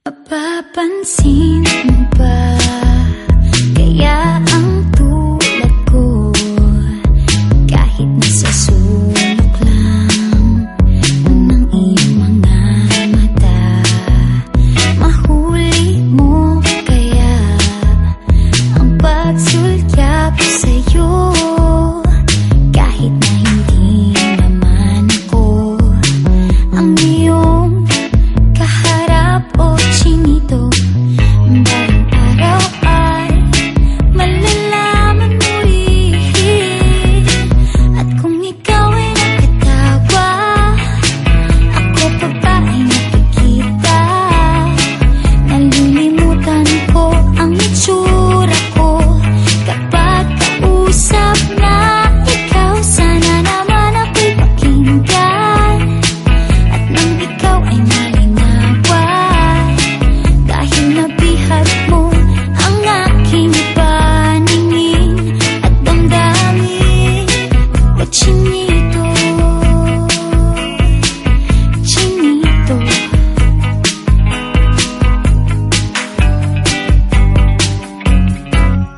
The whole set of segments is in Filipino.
Mapapansin mo ba kaya ang tulad ko, kahit nasa sulok lang ng iyong mga mata, mahuli mo kaya ang pagsulyap sa'yo, kahit na hindi naman ako ang iyong kaharap o chinito. Balang araw ay malalaman mo rin, at kung ikaw ay nakatawa, ako pa ba ay nakikita? Nalilimutan ko ang itsura ko kapag kausap na ikaw. Sana naman ako'y pakinggan, at nang ikaw ay malinawan, dahil nabihag mo ang aking paningin at damdamin. O chinito, chinito,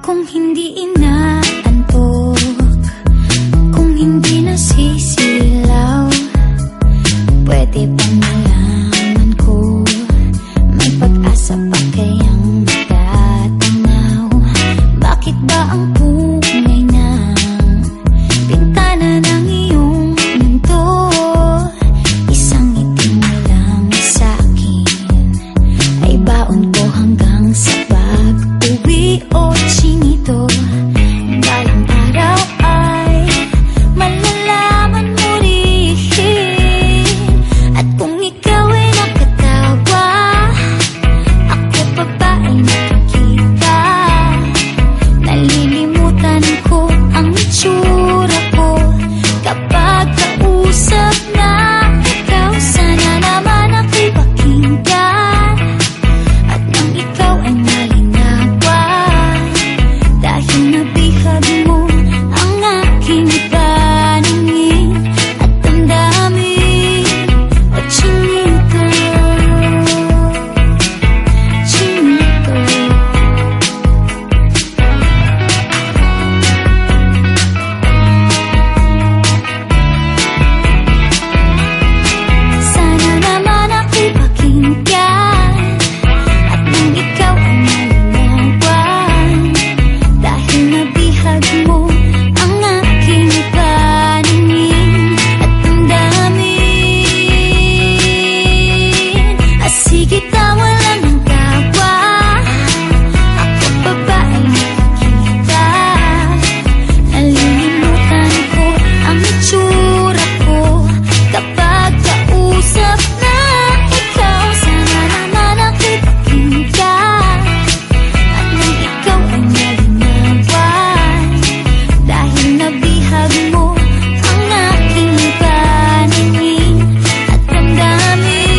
kung hindi inaantok, kung hindi nasisilaw, pwede bang malaman ko may pag-asa pa kayang matatanaw? Bakit ba ang pungay ng bintana ng iyong mundo isang itim na lang sa'kin ay baon ko hanggang sa pag-uwi? O chinito, balang araw ay malalaman mo rin, at kung ikaw ay nakatawa, ako pa ba ay nakikita? Nalilimutan ko ang itsura ko kapag kausap na ikaw. Sana naman ako'y pakinggan, at nang ikaw ay malinawan, dahil nabihag mo ang aking paningin at damdamin. O chinito, chinito, sana naman ako'y pakinggan, at nang ikaw ay malinawan, dahil nabihag mo ang aking paningin at damdamin. Sige, tawa lang ang tawa, ako pa ba ay nakikita? Nalilimutan ko ang itsura ko kapag kausap na ikaw. Sana naman ako'y pakinggan, at nang ikaw ay malinawan, dahil nabihag mo ang aking paningin at damdamin.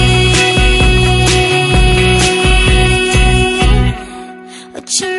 O chinito,